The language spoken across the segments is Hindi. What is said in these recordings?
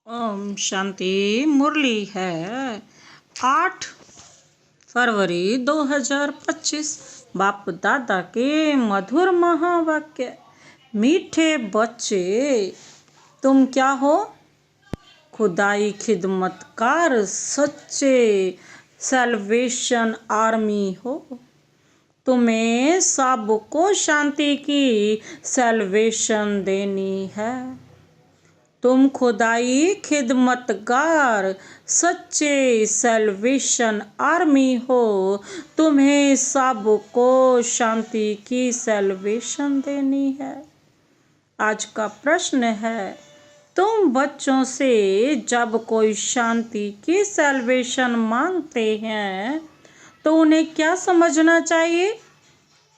ओम शांति। मुरली है 8 फरवरी 2025। बाप दादा के मधुर महावाक्य। मीठे बच्चे, तुम क्या हो? खुदाई खिदमतकार, सच्चे सैल्वेशन आर्मी हो। तुम्हें सबको शांति की सैल्वेशन देनी है। तुम खुदाई खिदमतगार, सच्चे सैल्वेशन आर्मी हो। तुम्हें सबको शांति की सैल्वेशन देनी है। आज का प्रश्न है, तुम बच्चों से जब कोई शांति की सैल्वेशन मांगते हैं तो उन्हें क्या समझना चाहिए?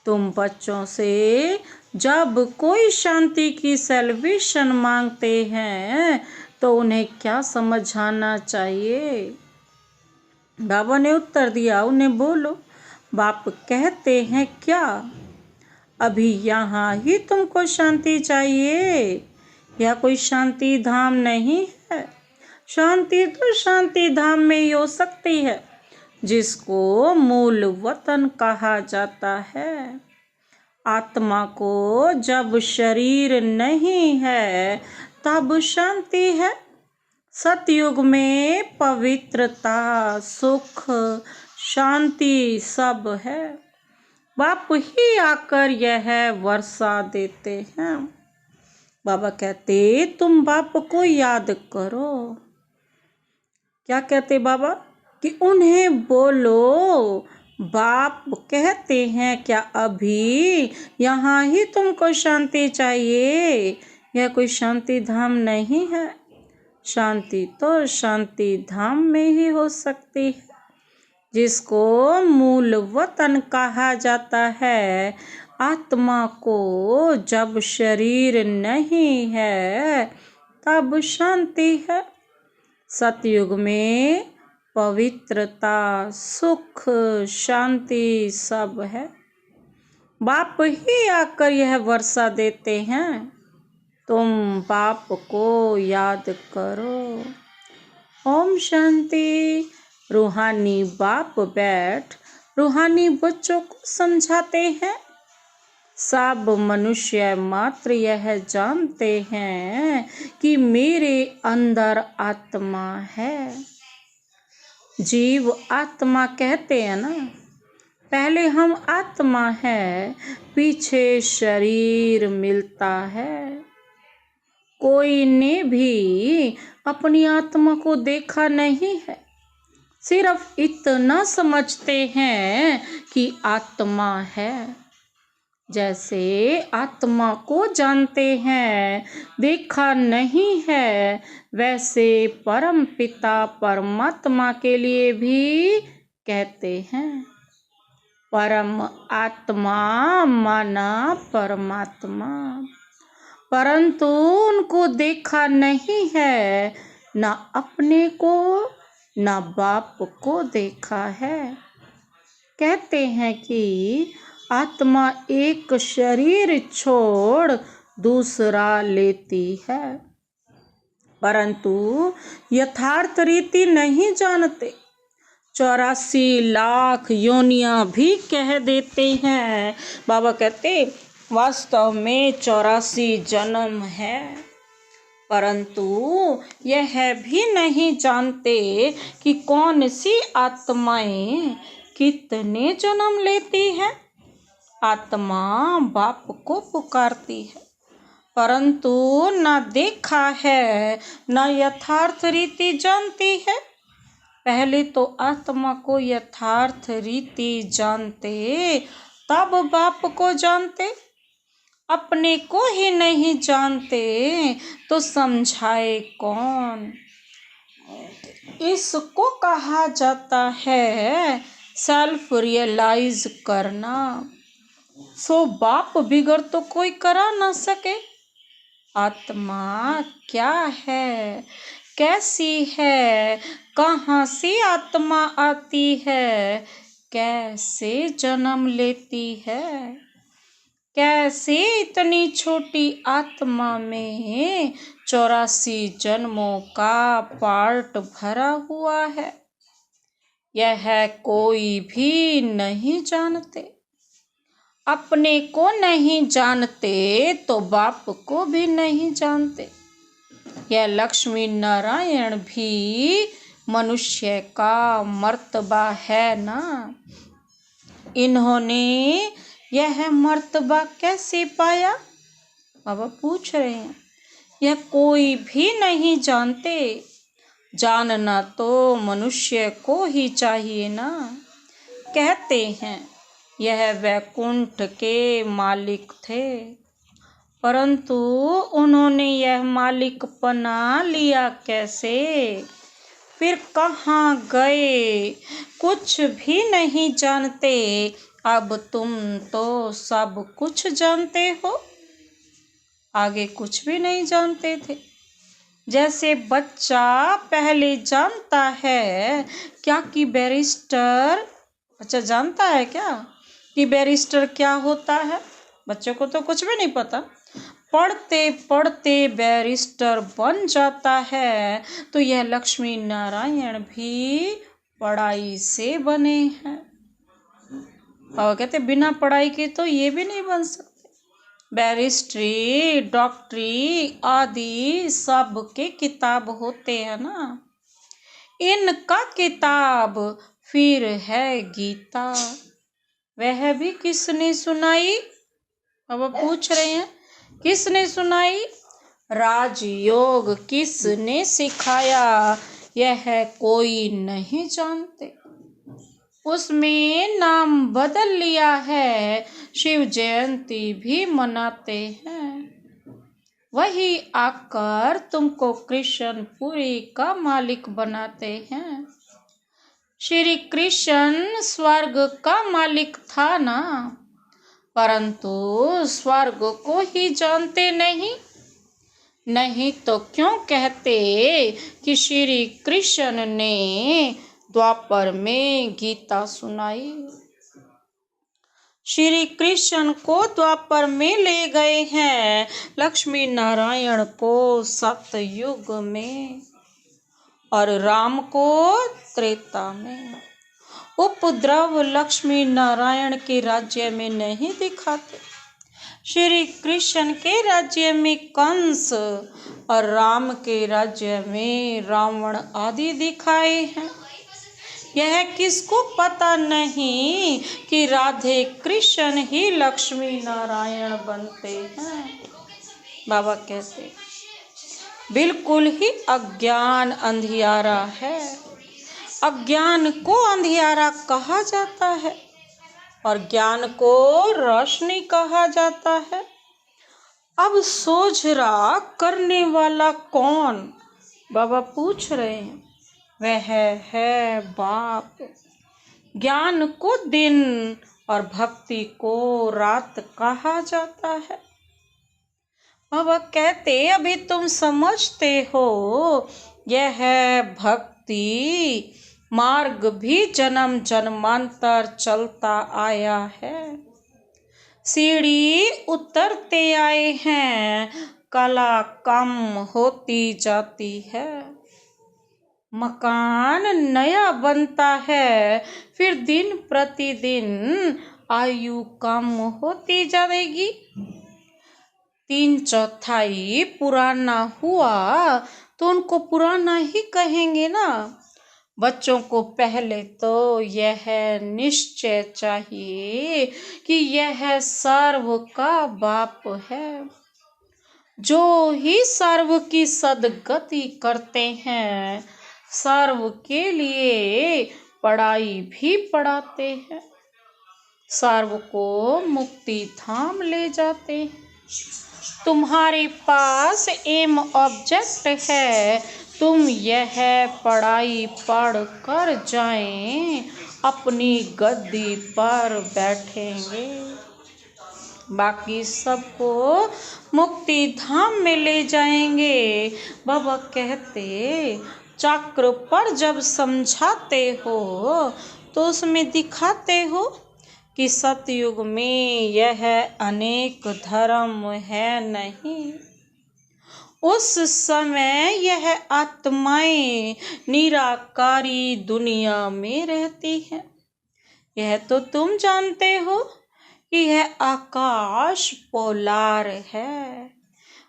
तुम बच्चों से जब कोई शांति की सैल्वेशन मांगते हैं तो उन्हें क्या समझाना चाहिए? बाबा ने उत्तर दिया, उन्हें बोलो। बाप कहते हैं क्या अभी यहाँ ही तुमको शांति चाहिए? यह कोई शांति धाम नहीं है। शांति तो शांति धाम में ही हो सकती है, जिसको मूल वतन कहा जाता है। आत्मा को जब शरीर नहीं है तब शांति है। सतयुग में पवित्रता, सुख, शांति सब है। बाप ही आकर यह वर्षा देते हैं। बाबा कहते, तुम बाप को याद करो। क्या कहते बाबा? कि उन्हें बोलो। बाप कहते हैं क्या अभी यहाँ ही तुमको शांति चाहिए? यह कोई शांति धाम नहीं है। शांति तो शांति धाम में ही हो सकती है, जिसको मूल वतन कहा जाता है। आत्मा को जब शरीर नहीं है तब शांति है। सतयुग में पवित्रता, सुख, शांति सब है। बाप ही आकर यह वर्षा देते हैं। तुम बाप को याद करो। ओम शांति। रूहानी बाप बैठ रूहानी बच्चों को समझाते हैं। सब मनुष्य मात्र यह जानते हैं कि मेरे अंदर आत्मा है। जीव आत्मा कहते हैं ना। पहले हम आत्मा है, पीछे शरीर मिलता है। कोई ने भी अपनी आत्मा को देखा नहीं है। सिर्फ इतना समझते हैं कि आत्मा है। जैसे आत्मा को जानते हैं, देखा नहीं है, वैसे परम पिता परमात्मा के लिए भी कहते हैं। परम आत्मा माना परमात्मा, परंतु उनको देखा नहीं है। ना अपने को ना बाप को देखा है। कहते हैं कि आत्मा एक शरीर छोड़ दूसरा लेती है, परंतु यथार्थ रीति नहीं जानते। 84 लाख योनियां भी कह देते हैं। बाबा कहते वास्तव में 84 जन्म है, परंतु यह भी नहीं जानते कि कौन सी आत्माएं कितने जन्म लेती है। आत्मा बाप को पुकारती है, परंतु न देखा है न यथार्थ रीति जानती है। पहले तो आत्मा को यथार्थ रीति जानते, तब बाप को जानते। अपने को ही नहीं जानते तो समझाए कौन? इसको कहा जाता है सेल्फ रियलाइज करना। सो बाप बिगड़ तो कोई करा ना सके। आत्मा क्या है, कैसी है, कहाँ से आत्मा आती है, कैसे जन्म लेती है? कैसे इतनी छोटी आत्मा में 84 जन्मों का पार्ट भरा हुआ है, यह कोई भी नहीं जानते। अपने को नहीं जानते तो बाप को भी नहीं जानते। यह लक्ष्मी नारायण भी मनुष्य का मर्तबा है ना। इन्होंने यह मर्तबा कैसे पाया? बाबा पूछ रहे हैं। यह कोई भी नहीं जानते। जानना तो मनुष्य को ही चाहिए ना। कहते हैं यह वैकुंठ के मालिक थे, परंतु उन्होंने यह मालिक बना लिया कैसे? फिर कहाँ गए? कुछ भी नहीं जानते। अब तुम तो सब कुछ जानते हो, आगे कुछ भी नहीं जानते थे। जैसे बच्चा पहले जानता है क्या कि बैरिस्टर, बच्चा जानता है क्या कि बैरिस्टर क्या होता है? बच्चों को तो कुछ भी नहीं पता। पढ़ते पढ़ते बैरिस्टर बन जाता है। तो यह लक्ष्मी नारायण भी पढ़ाई से बने हैं। और कहते बिना पढ़ाई के तो ये भी नहीं बन सकते। बैरिस्ट्री, डॉक्टरी आदि सब के किताब होते हैं ना। इनका किताब फिर है गीता। वह भी किसने सुनाई? अब पूछ रहे हैं किसने सुनाई? राजयोग किसने सिखाया? यह कोई नहीं जानते। उसमें नाम बदल लिया है, शिव जयंती भी मनाते हैं। वही आकर तुमको कृष्णपुरी का मालिक बनाते हैं। श्री कृष्ण स्वर्ग का मालिक था ना, परंतु स्वर्ग को ही जानते नहीं। नहीं तो क्यों कहते कि श्री कृष्ण ने द्वापर में गीता सुनाई? श्री कृष्ण को द्वापर में ले गए हैं, लक्ष्मी नारायण को सतयुग में और राम को त्रेता में। उपद्रव लक्ष्मी नारायण के राज्य में नहीं दिखाते। श्री कृष्ण के राज्य में कंस और राम के राज्य में रावण आदि दिखाए हैं। यह किसको पता नहीं कि राधे कृष्ण ही लक्ष्मी नारायण बनते हैं। बाबा कहते बिल्कुल ही अज्ञान अंधियारा है। अज्ञान को अंधियारा कहा जाता है और ज्ञान को रोशनी कहा जाता है। अब सोझरा करने वाला कौन? बाबा पूछ रहे हैं। वह है बाप। ज्ञान को दिन और भक्ति को रात कहा जाता है। बाबा कहते अभी तुम समझते हो यह भक्ति मार्ग भी जन्म जन्मांतर चलता आया है। सीढ़ी उतरते आए हैं, कला कम होती जाती है। मकान नया बनता है, फिर दिन प्रतिदिन आयु कम होती जाएगी। 3/4 पुराना हुआ तो उनको पुराना ही कहेंगे ना। बच्चों को पहले तो यह निश्चय चाहिए कि यह सर्व का बाप है। जो ही सर्व की सदगति करते हैं, सर्व के लिए पढ़ाई भी पढ़ाते हैं, सर्व को मुक्ति धाम ले जाते हैं। तुम्हारे पास एम ऑब्जेक्ट है, तुम यह पढ़ाई पढ़ कर जाएं, अपनी गद्दी पर बैठेंगे, बाकी सबको मुक्ति धाम में ले जाएंगे। बाबा कहते चक्र पर जब समझाते हो तो उसमें दिखाते हो कि सतयुग में यह अनेक धर्म है नहीं। उस समय यह आत्माएं निराकारी दुनिया में रहती हैं। यह तो तुम जानते हो कि यह आकाश पोलार है।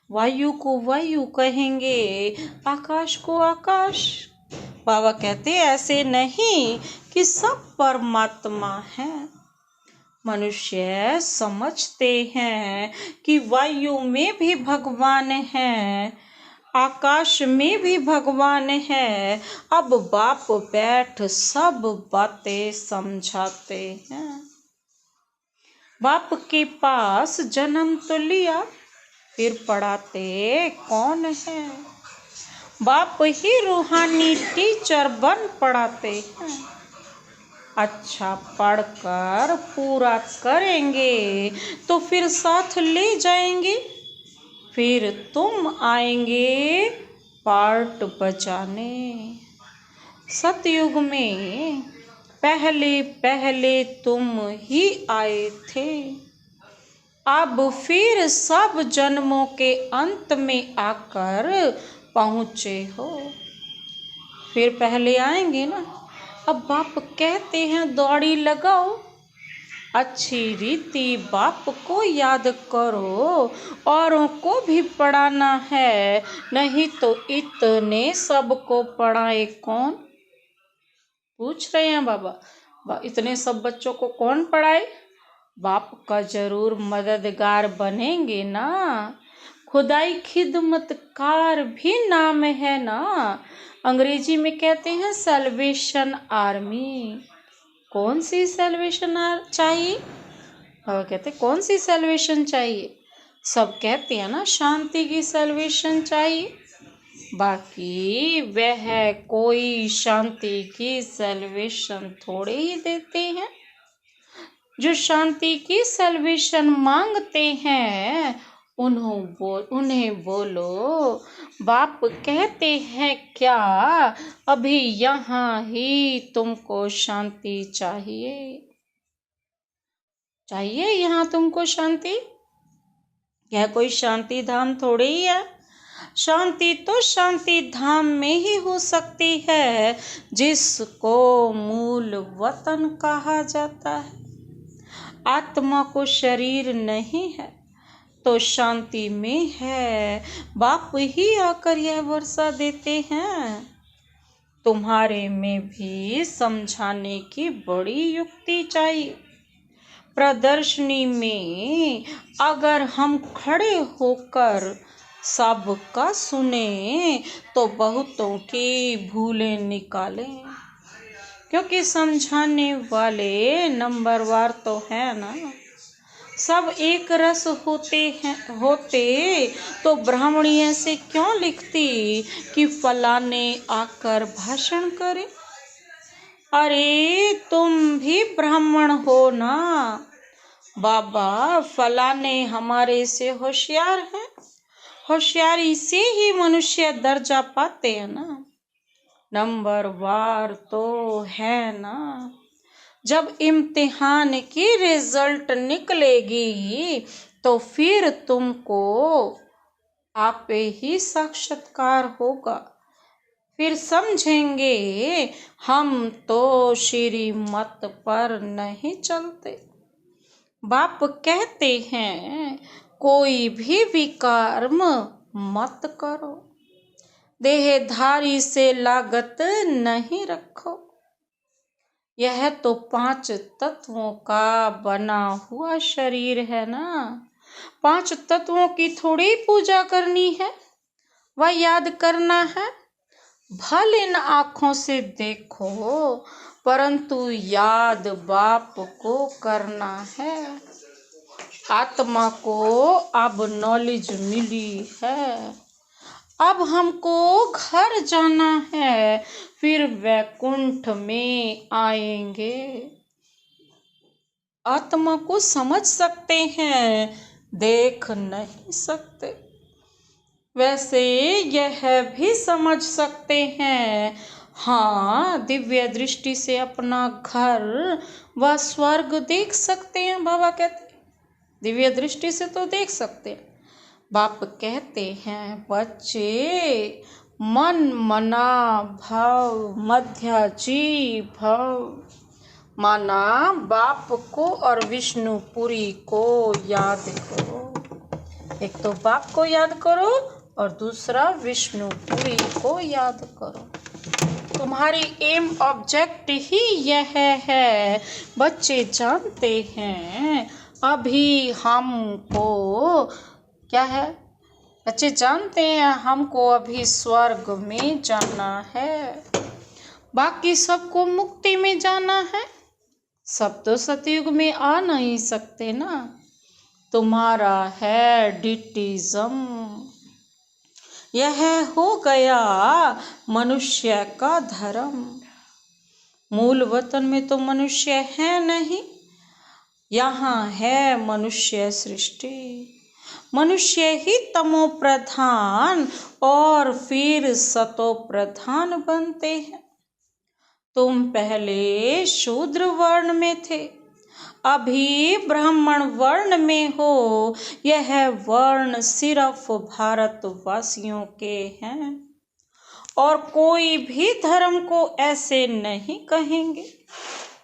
वायु को वायु कहेंगे, आकाश को आकाश। बाबा कहते ऐसे नहीं कि सब परमात्मा है। मनुष्य समझते हैं कि वायु में भी भगवान है, आकाश में भी भगवान है। अब बाप बैठ सब बातें समझाते हैं। बाप के पास जन्म तो लिया, फिर पढ़ाते कौन है? बाप ही रूहानी टीचर बन पढ़ाते हैं। अच्छा पढ़कर पूरा करेंगे तो फिर साथ ले जाएंगे। फिर तुम आएंगे पार्ट बजाने। सतयुग में पहले पहले तुम ही आए थे। अब फिर सब जन्मों के अंत में आकर पहुँचे हो। फिर पहले आएंगे ना। अब बाप कहते हैं दौड़ी लगाओ, अच्छी रीति बाप को याद करो, औरों को भी पढ़ाना है। नहीं तो इतने सबको पढ़ाए कौन? पूछ रहे हैं बाबा, इतने सब बच्चों को कौन पढ़ाए? बाप का जरूर मददगार बनेंगे ना। खुदाई खिदमतकार भी नाम है ना। अंग्रेजी में कहते हैं सैल्वेशन आर्मी। कौन सी सैल्वेशन चाहिए? कहते कौन सी सैल्वेशन चाहिए? सब कहते हैं ना शांति की सैल्वेशन चाहिए। बाकी वह कोई शांति की सैल्वेशन थोड़े ही देते हैं। जो शांति की सैल्वेशन मांगते हैं उन्हें बोलो बाप कहते हैं क्या अभी यहाँ ही तुमको शांति चाहिए यहाँ तुमको शांति? यह कोई शांति धाम थोड़ी ही है। शांति तो शांति धाम में ही हो सकती है जिसको मूल वतन कहा जाता है। आत्मा को शरीर नहीं है तो शांति में है। बाप ही आकर यह वर्षा देते हैं। तुम्हारे में भी समझाने की बड़ी युक्ति चाहिए। प्रदर्शनी में अगर हम खड़े होकर सबका सुने तो बहुतों की भूलें निकालें, क्योंकि समझाने वाले नंबरवार तो है ना। सब एक रस होते तो ब्राह्मणी ऐसे क्यों लिखती कि फलाने आकर भाषण करे? अरे तुम भी ब्राह्मण हो ना। बाबा फलाने हमारे से होशियार हैं। होशियारी से ही मनुष्य दर्जा पाते हैं ना। नंबरवार तो है ना। जब इम्तिहान की रिजल्ट निकलेगी तो फिर तुमको आपे ही साक्षात्कार होगा। फिर समझेंगे हम तो श्रीमत पर नहीं चलते। बाप कहते हैं कोई भी विकर्म मत करो, देहधारी से लागत नहीं रखो। यह तो 5 तत्वों का बना हुआ शरीर है ना। 5 तत्वों की थोड़ी पूजा करनी है, वह याद करना है। भले इन आँखों से देखो परंतु याद बाप को करना है। आत्मा को अब नॉलेज मिली है। अब हमको घर जाना है, फिर वैकुंठ में आएंगे। आत्मा को समझ सकते हैं, देख नहीं सकते। वैसे यह भी समझ सकते हैं, हाँ, दिव्य दृष्टि से अपना घर व स्वर्ग देख सकते हैं। बाबा कहते हैं दिव्य दृष्टि से तो देख सकते हैं। बाप कहते हैं बच्चे, मन मना भव मध्य जी भव। माना बाप को और विष्णुपुरी को याद करो। एक तो बाप को याद करो और दूसरा विष्णुपुरी को याद करो। तुम्हारी एम ऑब्जेक्ट ही यह है। बच्चे जानते हैं अभी हमको क्या है, बच्चे जानते हैं हमको अभी स्वर्ग में जाना है, बाकी सबको मुक्ति में जाना है। सब तो सतयुग में आ नहीं सकते ना। तुम्हारा है डिटिज्म। यह हो गया मनुष्य का धर्म। मूल वतन में तो मनुष्य है नहीं, यहाँ है मनुष्य सृष्टि। मनुष्य ही तमो प्रधान और फिर सतो प्रधान बनते हैं। तुम पहले शूद्र वर्ण में थे, अभी ब्राह्मण वर्ण में हो। यह वर्ण सिर्फ भारतवासियों के हैं और कोई भी धर्म को ऐसे नहीं कहेंगे।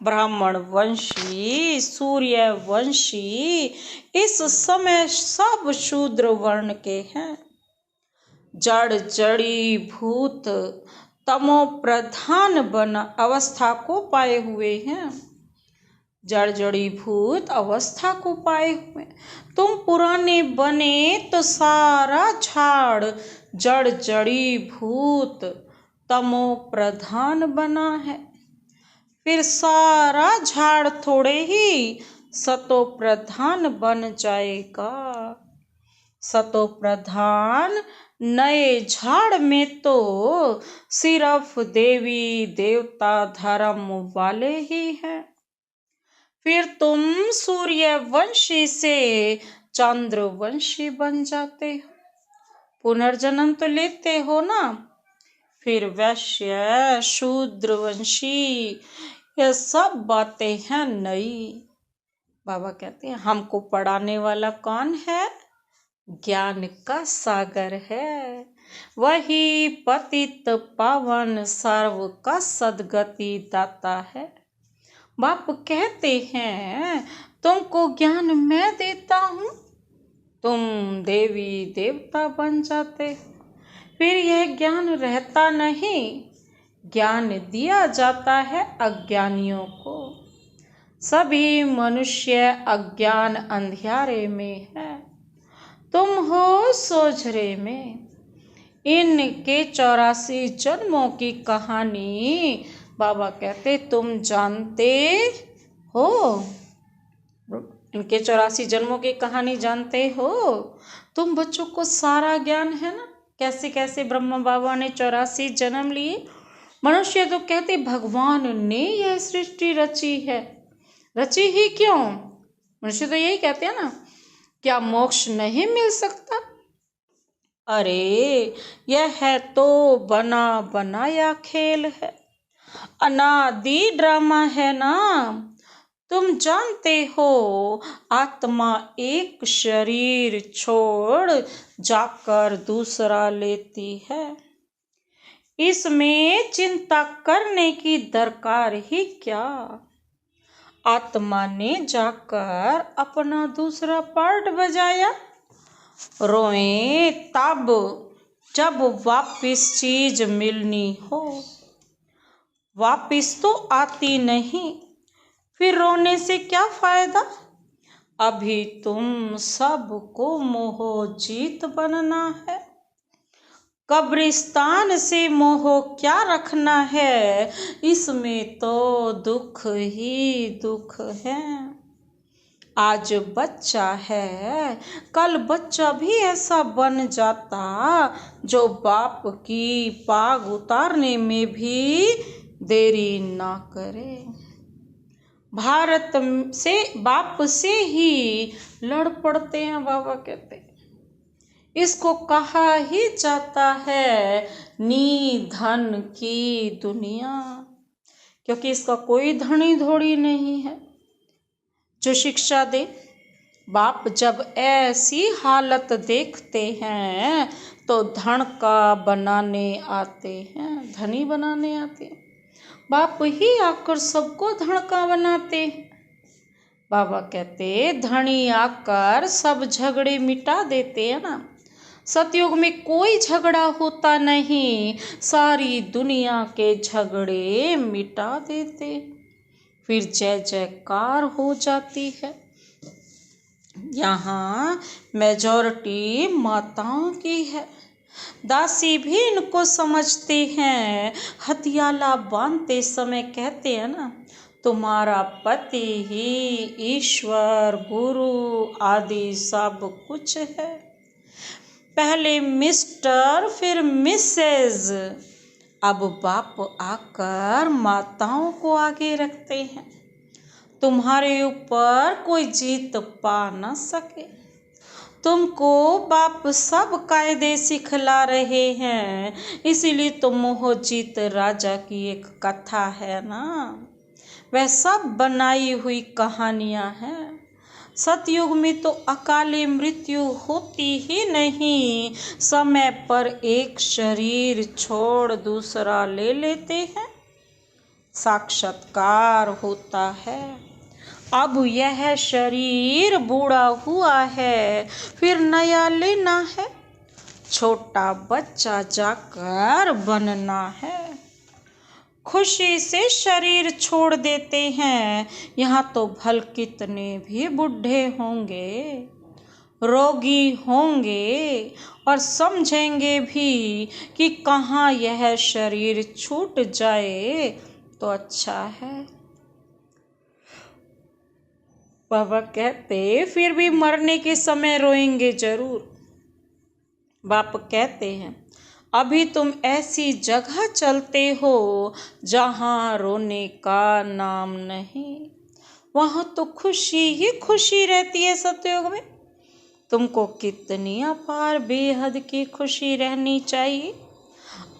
ब्राह्मण वंशी, सूर्य वंशी इस समय सब शूद्र वर्ण के हैं। जड़ जड़ी भूत तमो प्रधान बना अवस्था को पाए हुए हैं। जड़ जड़ी भूत अवस्था को पाए हुए। तुम पुराने बने तो सारा झाड़ जड़ जड़ी भूत तमो प्रधान बना है। फिर सारा झाड़ थोड़े ही सतो प्रधान बन जाएगा। सतो प्रधान नए झाड़ में तो सिर्फ देवी देवता धर्म वाले ही हैं। फिर तुम सूर्यवंशी से चंद्रवंशी बन जाते हो। पुनर्जन्म तो लेते हो ना। फिर वैश्य शूद्रवंशी, ये सब बातें हैं नई। बाबा कहते हैं हमको पढ़ाने वाला कौन है? ज्ञान का सागर है। वही पतित पावन सर्व का सदगति दाता है। बाप कहते हैं तुमको ज्ञान मैं देता हूँ, तुम देवी देवता बन जाते। फिर यह ज्ञान रहता नहीं, ज्ञान दिया जाता है अज्ञानियों को। सभी मनुष्य अज्ञान अंधियारे में है, तुम हो सोझरे में। इनके 84 जन्मों की कहानी बाबा कहते तुम जानते हो। इनके 84 जन्मों की कहानी जानते हो। तुम बच्चों को सारा ज्ञान है ना, कैसे कैसे ब्रह्मा बाबा ने 84 जन्म लिए। मनुष्य तो कहते भगवान ने यह सृष्टि रची है। रची ही क्यों? मनुष्य तो यही कहते हैं ना, क्या मोक्ष नहीं मिल सकता? अरे यह तो बना बनाया खेल है, अनादि ड्रामा है ना। तुम जानते हो आत्मा एक शरीर छोड़ जाकर दूसरा लेती है। इसमें चिंता करने की दरकार ही क्या। आत्मा ने जाकर अपना दूसरा पार्ट बजाया। रोए तब जब वापिस चीज मिलनी हो, वापिस तो आती नहीं। फिर रोने से क्या फायदा? अभी तुम सबको मोह जीत बनना है। कब्रिस्तान से मोह क्या रखना है, इसमें तो दुख ही दुख है। आज बच्चा है, कल बच्चा भी ऐसा बन जाता जो बाप की पाग उतारने में भी देरी ना करे। भारत से बाप से ही लड़ पड़ते हैं। बाबा कहते हैं इसको कहा ही जाता है निधन की दुनिया, क्योंकि इसका कोई धनी धोड़ी नहीं है जो शिक्षा दे। बाप जब ऐसी हालत देखते हैं तो धन का बनाने आते हैं, धनी बनाने आते हैं। बाप ही आकर सबको धन का बनाते हैं। बाबा कहते धनी आकर सब झगड़े मिटा देते हैं ना। सतयुग में कोई झगड़ा होता नहीं, सारी दुनिया के झगड़े मिटा देते, फिर जय जयकार हो जाती है। यहाँ मेजॉरिटी माताओं की है, दासी भी इनको समझती हैं। हथियाला बांधते समय कहते हैं ना, तुम्हारा पति ही ईश्वर गुरु आदि सब कुछ है। पहले मिस्टर फिर मिसेज। अब बाप आकर माताओं को आगे रखते हैं। तुम्हारे ऊपर कोई जीत पा न सके, तुमको बाप सब कायदे सिखला रहे हैं। इसीलिए तो मोहजीत राजा की एक कथा है ना, वह सब बनाई हुई कहानियां हैं। सतयुग में तो अकाले मृत्यु होती ही नहीं, समय पर एक शरीर छोड़ दूसरा ले लेते हैं, साक्षात्कार होता है। अब यह शरीर बूढ़ा हुआ है, फिर नया लेना है, छोटा बच्चा जाकर बनना है। खुशी से शरीर छोड़ देते हैं। यहाँ तो भल कितने भी बूढ़े होंगे, रोगी होंगे और समझेंगे भी कि कहाँ यह शरीर छूट जाए तो अच्छा है। बाबा कहते फिर भी मरने के समय रोएंगे जरूर। बाप कहते हैं अभी तुम ऐसी जगह चलते हो जहाँ रोने का नाम नहीं, वहाँ तो खुशी ही खुशी रहती है। सतयुग में तुमको कितनी अपार बेहद की खुशी रहनी चाहिए।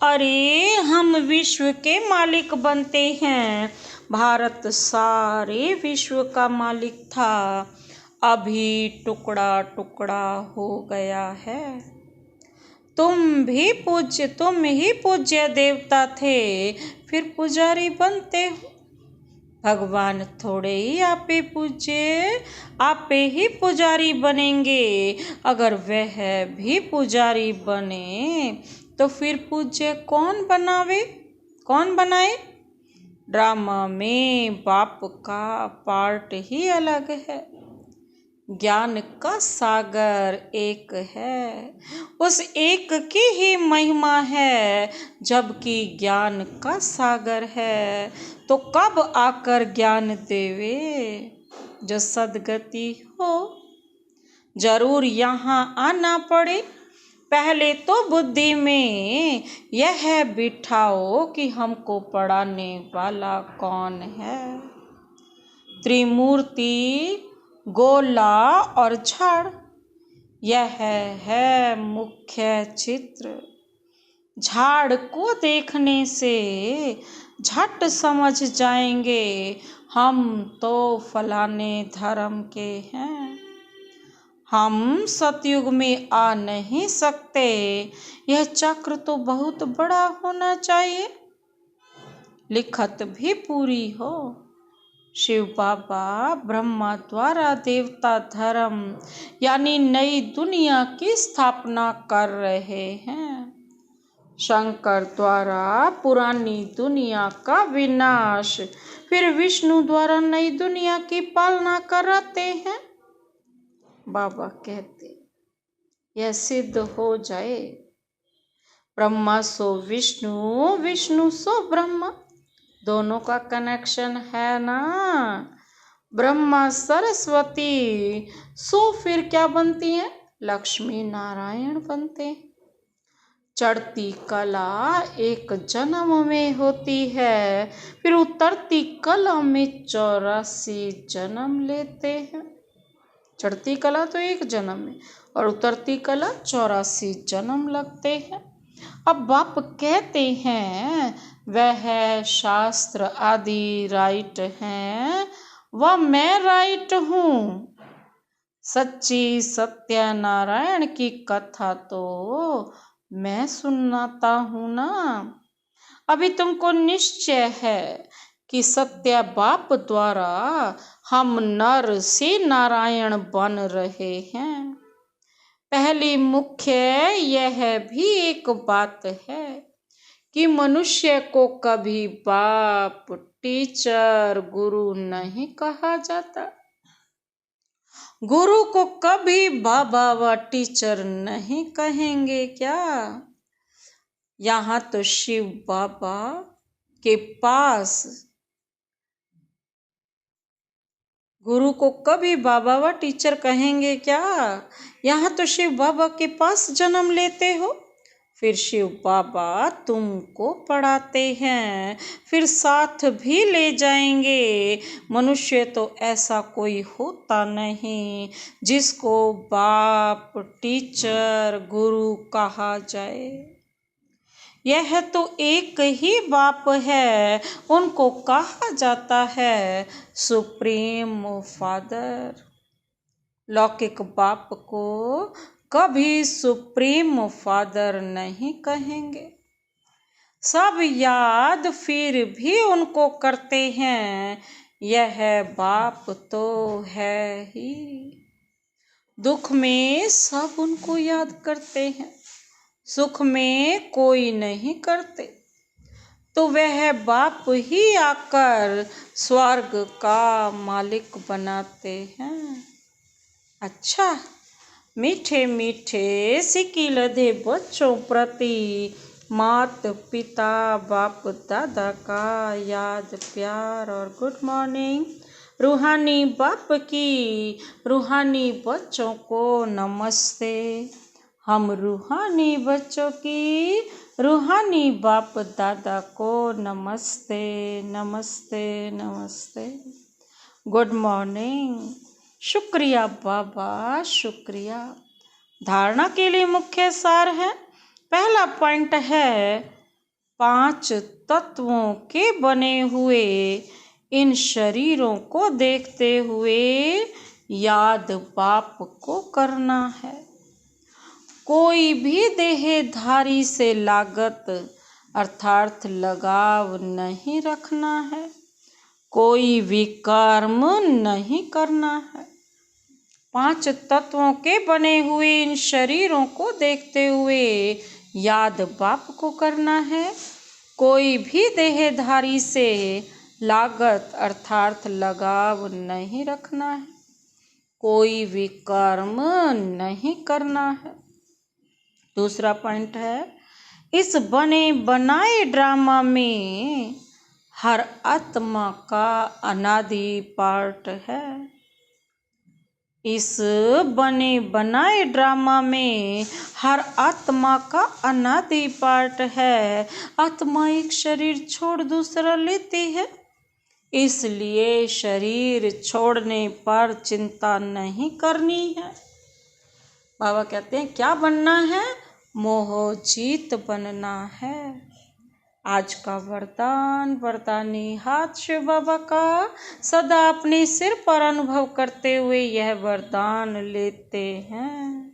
अरे हम विश्व के मालिक बनते हैं। भारत सारे विश्व का मालिक था, अभी टुकड़ा टुकड़ा हो गया है। तुम ही पूज्य देवता थे, फिर पुजारी बनते हो। भगवान थोड़े ही आपे पूज्य, आपे ही पुजारी बनेंगे। अगर वह भी पुजारी बने तो फिर पूज्य कौन बनाए। ड्रामा में बाप का पार्ट ही अलग है। ज्ञान का सागर एक है, उस एक की ही महिमा है। जबकि ज्ञान का सागर है तो कब आकर ज्ञान देवे, जो सदगति हो। जरूर यहाँ आना पड़े, पहले तो बुद्धि में यह बिठाओ कि हमको पढ़ाने वाला कौन है। त्रिमूर्ति, गोला और झाड़, यह है मुख्य चित्र। झाड़ को देखने से झट समझ जाएंगे हम तो फलाने धर्म के हैं। हम सतयुग में आ नहीं सकते, यह चक्र तो बहुत बड़ा होना चाहिए, लिखत भी पूरी हो। शिव बाबा ब्रह्मा द्वारा देवता धर्म यानी नई दुनिया की स्थापना कर रहे हैं। शंकर द्वारा पुरानी दुनिया का विनाश, फिर विष्णु द्वारा नई दुनिया की पालना कराते हैं। बाबा कहते यह सिद्ध हो जाए, ब्रह्मा सो विष्णु, विष्णु सो ब्रह्मा, दोनों का कनेक्शन है ना। ब्रह्मा सरस्वती सो फिर क्या बनती है, लक्ष्मी नारायण बनते हैं। चढ़ती कला एक जन्म में होती है, फिर उतरती कला में 84 जन्म लेते हैं। चढ़ती कला तो 1 जन्म में और उतरती कला 84 जन्म लगते हैं। अब बाप कहते हैं वह शास्त्र आदि राइट हैं, वह मैं राइट हूँ। सच्ची सत्यनारायण की कथा तो मैं सुनाता हूँ ना। अभी तुमको निश्चय है कि सत्य बाप द्वारा हम नर से नारायण बन रहे हैं। पहली मुख्य यह भी एक बात है कि मनुष्य को कभी बाप, टीचर, गुरु नहीं कहा जाता। गुरु को कभी बाबा व टीचर नहीं कहेंगे क्या? यहाँ तो शिव बाबा के पास गुरु को कभी बाबा व टीचर कहेंगे क्या? यहाँ तो शिव बाबा के पास जन्म लेते हो, फिर शिव बाबा तुमको पढ़ाते हैं, फिर साथ भी ले जाएंगे। मनुष्य तो ऐसा कोई होता नहीं जिसको बाप, टीचर, गुरु कहा जाए। यह तो एक ही बाप है, उनको कहा जाता है सुप्रीम फादर। लौकिक बाप को कभी सुप्रीम फादर नहीं कहेंगे। सब याद फिर भी उनको करते हैं, यह बाप तो है ही। दुख में सब उनको याद करते हैं, सुख में कोई नहीं करते, तो वह बाप ही आकर स्वर्ग का मालिक बनाते हैं। अच्छा, मीठे मीठे सिक्की लदे बच्चों प्रति मात पिता बाप दादा का याद प्यार और गुड मॉर्निंग। रूहानी बाप की रूहानी बच्चों को नमस्ते। हम रूहानी बच्चों की रूहानी बाप दादा को नमस्ते नमस्ते नमस्ते। Good morning. शुक्रिया बाबा, शुक्रिया। धारणा के लिए मुख्य सार है। पहला पॉइंट है 5 तत्वों के बने हुए इन शरीरों को देखते हुए याद बाप को करना है। कोई भी देहधारी से लागत अर्थात लगाव नहीं रखना है, कोई भी कर्म नहीं करना है। 5 तत्वों के बने हुए इन शरीरों को देखते हुए याद बाप को करना है। कोई भी देहधारी से लागत अर्थात लगाव नहीं रखना है, कोई भी कर्म नहीं करना है। दूसरा पॉइंट है, इस बने बनाए ड्रामा में हर आत्मा का अनादि पार्ट है। इस बने बनाए ड्रामा में हर आत्मा का अनादि पार्ट है। आत्मा एक शरीर छोड़ दूसरा लेती है, इसलिए शरीर छोड़ने पर चिंता नहीं करनी है। बाबा कहते हैं क्या बनना है? मोहजीत बनना है। आज का वरदान वरदानी हाथ शिव बाबा का सदा अपने सिर पर अनुभव करते हुए यह वरदान लेते हैं।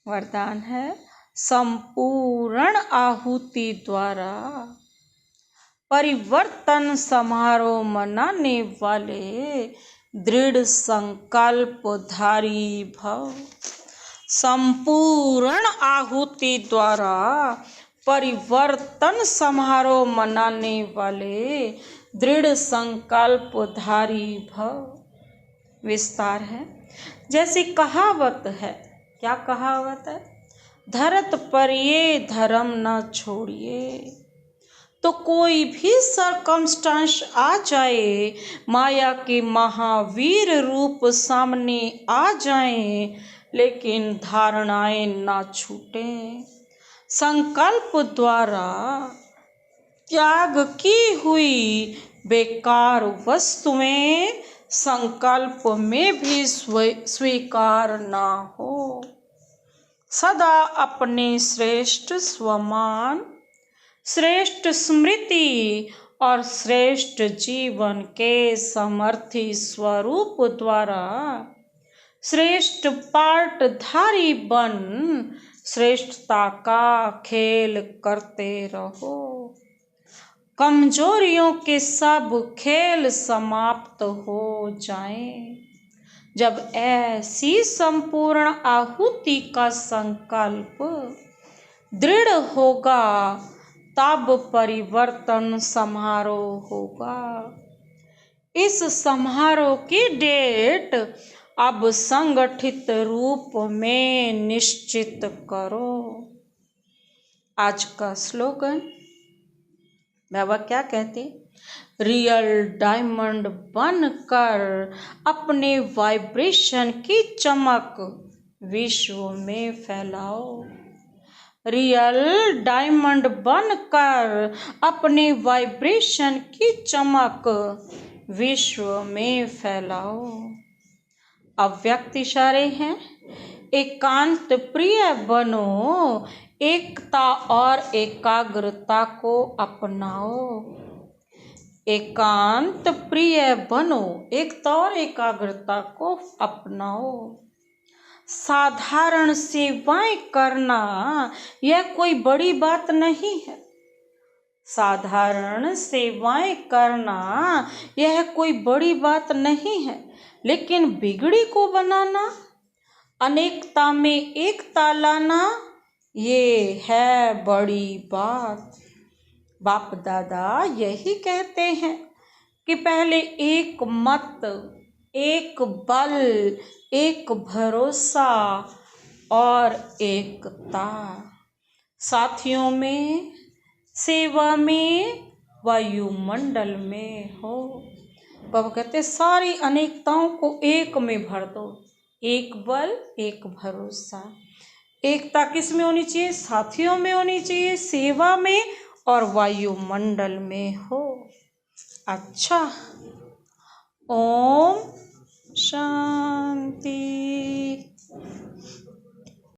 वरदान है संपूर्ण आहुति द्वारा परिवर्तन समारोह मनाने वाले दृढ़ संकल्पधारी भव। संपूर्ण आहुति द्वारा परिवर्तन समारोह मनाने वाले दृढ़ संकल्पधारी भव। विस्तार है, जैसी कहावत है। क्या कहावत है? धरत पर ये धर्म न छोड़िए। तो कोई भी सरकमस्टांस आ जाए, माया के महावीर रूप सामने आ जाएं, लेकिन धारणाएं ना छूटें। संकल्प द्वारा त्याग की हुई बेकार वस्तुएं संकल्प में भी स्वीकार ना हो। सदा अपने श्रेष्ठ स्वमान, श्रेष्ठ स्मृति और श्रेष्ठ जीवन के समर्थी स्वरूप द्वारा श्रेष्ठ पाठधारी बन श्रेष्ठता का खेल करते रहो। कमजोरियों के सब खेल समाप्त हो जाएं। जब ऐसी संपूर्ण आहुति का संकल्प दृढ़ होगा तब परिवर्तन समारोह होगा। इस समारोह की डेट अब संगठित रूप में निश्चित करो। आज का स्लोगन बाबा क्या कहते? रियल डायमंड बनकर अपने वाइब्रेशन की चमक विश्व में फैलाओ। रियल डायमंड बनकर अपने वाइब्रेशन की चमक विश्व में फैलाओ। अव्यक्त इशारे हैं। एकांत प्रिय बनो, एकता और एकाग्रता को अपनाओ। एकांत प्रिय बनो, एकता और एकाग्रता को अपनाओ। साधारण सेवाएं करना यह कोई बड़ी बात नहीं है। साधारण सेवाएं करना यह कोई बड़ी बात नहीं है, लेकिन बिगड़ी को बनाना, अनेकता में एकता लाना, ये है बड़ी बात। बाप दादा यही कहते हैं कि पहले एक मत, एक बल, एक भरोसा और एकता, साथियों में, सेवा में, वायुमंडल में हो। बाबा कहते सारी अनेकताओं को एक में भर दो। एक बल, एक भरोसा। एकता किस में होनी चाहिए? साथियों में होनी चाहिए, सेवा में और वायुमंडल में हो। अच्छा, ओम शांति।